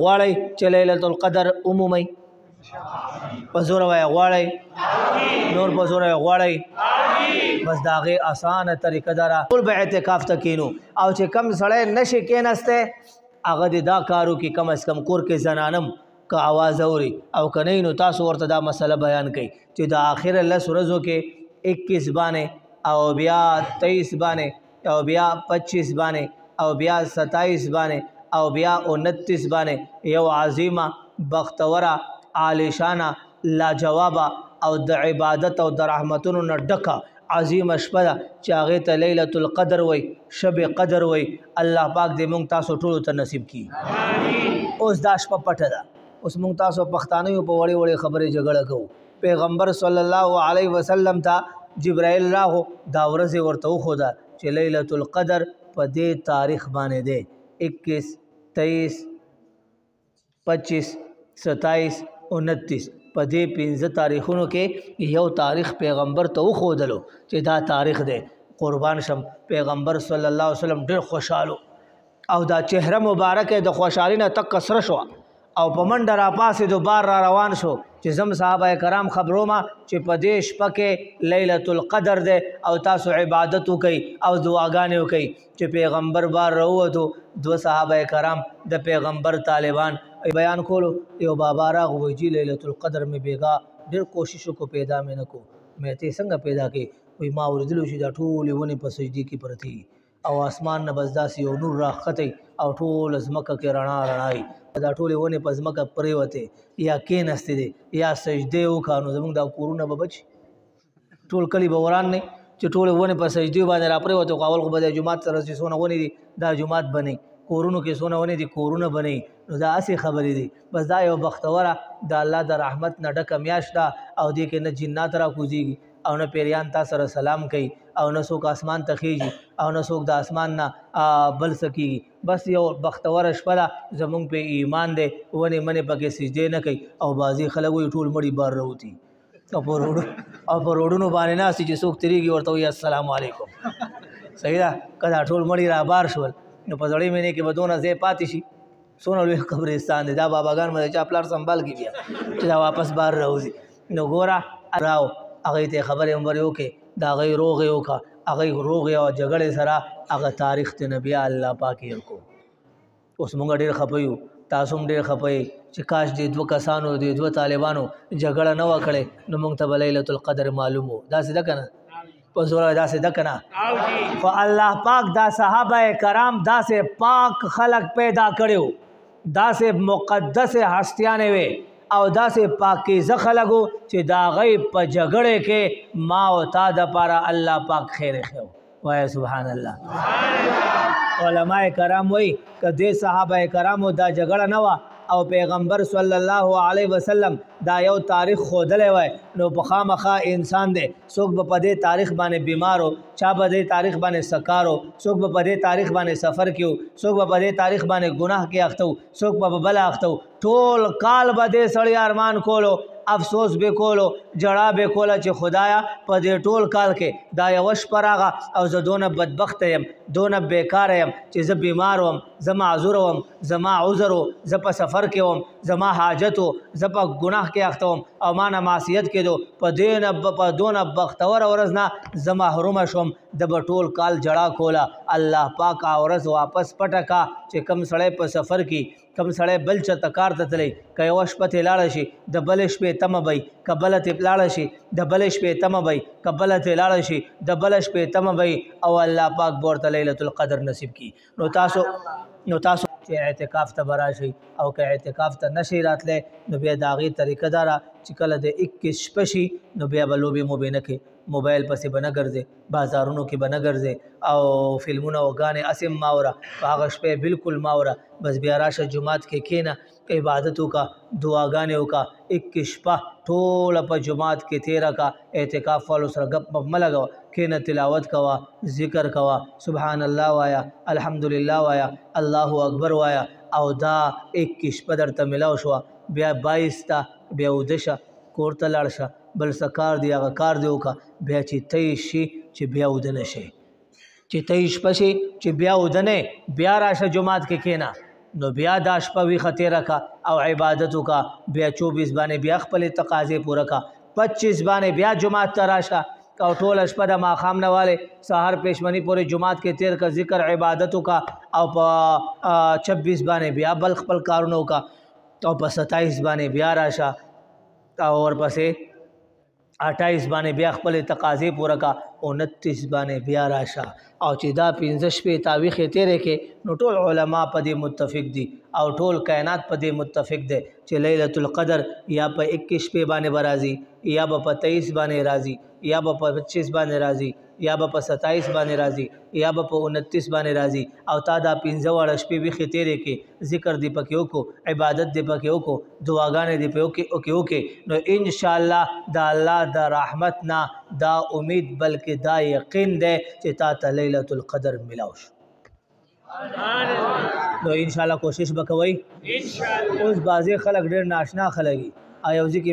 غواړئ چې لیلة القدر عمومي په زور وایه غواړئ نور په زور وایه غواړئ بس د هغې اسانه طریقه ده را ټول به اعتکاف ته کینو او چې کم سړی نشي کېنستی هغه دې دا کار وکړي کم از کم کور کې زنانم که آواز اوري او که نه نو تاسو ورته دا مسله بیان کړئ چې د آخره 10 ورځو کې 21 باندې او بیا 23 باندې او بیا 25 باندې او بیا 27 باندې او بیا 29 باندې یو عظیمه بختوره عالیشانه لاجوابه او د عبادت او د رحمتونو نه ډکه عظیمه شپه ده چې هغې ته لیلة القدر وی شب قدر وی الله پاک دې مونږ تاسو ټولو ته نصیب کړي اوس دا شپه پټه ده اوس مونږ تاسو پښتانه یو په وړې وړې خبرې جګړه کوو پیغمبر صلی الله علیه وسلم ته جبرائیل راغو دا ورځې ورته وښوده چې لیلة القدر په دې تاریخ باندې دی 21 23 25 27 29 په دې 15 تاریخونو کې یو تاریخ پیغمبر ته وښودلو چې دا تاریخ دی قربان شم پیغمبر صلی الله علیه وسلم ډېر خوشحالو او دا چهره مبارکه د خوشحالي نه تک سره شوه او په منډه راپاسېدو بار را روان شو چې زم صحابه کرام خبرومه چې په دې شپه کې لیلة القدر دی او تاسو عبادت وکئ او دعاګانې وکئ چې پیغمبر بار راووتو 2 صحابه کرام د پیغمبر طالبان بیان کولو یو بابا راغو وی جی لیلة القدر میں بیگا ډېر کوشش وکړو پیدا مې نه کو مې ته څنګه پیدا کړې وی ما اوریدلو چې دا ټولې ونې په سجدې کې پرتې او اسمان نه بس داسې یو نور راښکتی او ټول ځمکه کې رڼا رڼایي دا ټولې ونې په ځمکه پرېوتې یا کېناستې دي یا سجدې وکړه نو زموږ دا کورونه به بچ ټول کلي به وران نه چې ټولې ونې په سجدې باندې را پرېوتې خو اول خو به د جومات سره چې څونه ونې دي دا جومات بنئ کورونو کې څونه ونې دي کورونه بنئ نو دا هسې خبرې دي بس دا یو بختوره د الله د رحمت نه ډکه میاشت ده او دې کې نه جنات را کوزېږي او نه پیریان تا سره سلام کوي او نه څوک اسمان ته خیږي او نه څوک د اسمان نه بل څه کېږي بس یو بختوره شپه ده زمونږ په ایمان دی ونې منې پکې سجدې نه کوي او بعضې خلک وایي ټول مړي بار راوتي او په روډونو باندې ناست چې څوک تېرېږي ورته وایي السلام علیکم صحیح ده که دا ټول مړي را بار شول نو په زړې مینې کې به دونه ځای پاتې شي څونه لوی قبرستان دی دا باباګان به د چا پلار سنبال کړي بیا چې دا واپس بار راوځي نو ګوره راو هغې ته خبرې عمرې وکړې د هغې روغې وکړه هغې روغې او جګړې سره هغه تاریخ ته نه بیا الله پاک هېر کړو اوس موږ ډېر خفه یو تاسو هم ډېر خفه یې چې کاش دې 2 کسانو دې 2 طالبانو جګړه نه وه کړې نو موږ ته به لیلة القدر معلوم و داسې ده که نه په زوره داسې ده که نه خو الله پاک دا صحابه کرام داسې پاک خلق پیدا کړي وو داسې مقدس هستیانې وې او داسې پاکیزه خلک وو چې د هغې په جګړې کې ما او تا دپاره الله پاک خیر ایښی وایه سبحان الله علماء کرام وایي که دې صحابه کرامو دا جګړه نه وه او پیغمبر صلی الله علیه وسلم دا یو تاریخ ښودلی وای نو په خامخا انسان دی څوک به په دې تاریخ باندې بیمار و چا به دې تاریخ باندې سکار و څوک به په دې تاریخ باندې سفر کې و څوک به په دې تاریخ باندې ګناه کې اخته و څوک به په بله اخته و ټول کال به دې سړی ارمان کولو افسوس به کولو جړا به کوله چې خدایا په دې ټول کال کې دا یوه شپه راغه او زه دونه بدبخته یم دونه بیکاره یم چې زه بیمار وم زه معذور وم زما عذر و زه په سفر کې وم زما حاجت و زه په ګناه کې اخته وم او ما نه معصیت کېدو په دونه بختوره ورځ نه زه محرومه شوم د به ټول کال جړا کوله الله پاک ورځ واپس پټه کا چې کم سړی په سفر کې کم سړی بل چېرته کار ته تللی که یوه شپه ترې لاړه شي د بلې شپې تمه به که بله ترې لاړه شي د بلې شپې تمه به که بله ترې لاړه شي د بله شپې تمه به او الله پاک به ورته لیلة القدر نصیب کړي نو تاسو چې اعتکاف ته به راشئ او که اعتکاف ته نشئ راتلی نو بیا د هغې طریقه دا ده چې کله د 21 شپه شي نو بیا به لوبې موبې نه کوي موبایل پسې به نه ګرځې بازارونو کې به نه ګرځې او فلمونه او ګانې هسې مه اوره په هغه شپه بالکل مه اوره بس بیا راشه جومات کې کښېنه عبادت وکړه دعاګانې وکړه 21 شپه ټوله په جومات کې تېره کړه اعتکاف والو سره ګپ مپ مه لګوه کښېنه تلاوت کوه ذکر کوه سبحان الله وایه الحمدلله وایه الله اکبر وایه او دا 21 شپه درته ملاو شوه بیا 22 ته بیا اوده شه کور ته لاړ شه بل څه کار دی هغه کار دی وکړه بیا چې 23 شي چې بیا اوده نه شي چې 23 شپه شي چې بیا اوده نه بیا راشه جومات کې کښېنه نو بیا دا شپه ویښه تېره کا او عبادت وکړه بیا 24 باندې بیا خپلې تقاضې پوره کا 25 باندې بیا جماعت ته راشه او ټوله شپه د ماښام نه والې سهار پېشمني پورې جماعت کې تېر کا ذکر عبادت وکړه او په 26 باندې بیا بل خپل کارونه وکړه او په 27 باندې بیا راشه او ورپسې 28 باندې بیا خپل تقاضې پوره کا 29 باندې بیا راشه او چې دا 15 شپې تاویخې تېرې کې نو ټول علما په دې متفق دي او ټول کائنات په دې متفق دي چې لیلۃ القدر یا په 21 شپې باندې راځي یا په 23 باندې راځي یا په 25 باندې راځي یا په 27 باندې راځي یا په 29 باندې راځي او تا دا 15 وړ شپې ویخې تېرې کې ذکر دی پکې وکړو عبادت دی پکې وکړو دعاګانې دی پکې وکړو نو ان شاء الله دا الله د رحمت نه دا امید بلکې دا یقین دی چې تا ته لیلۃ القدر ملاو شو نو ان شاء الله کوشش وکوي ان شاء الله اوس بازي خلک ډېر ناشنا خلګي ایو ځکه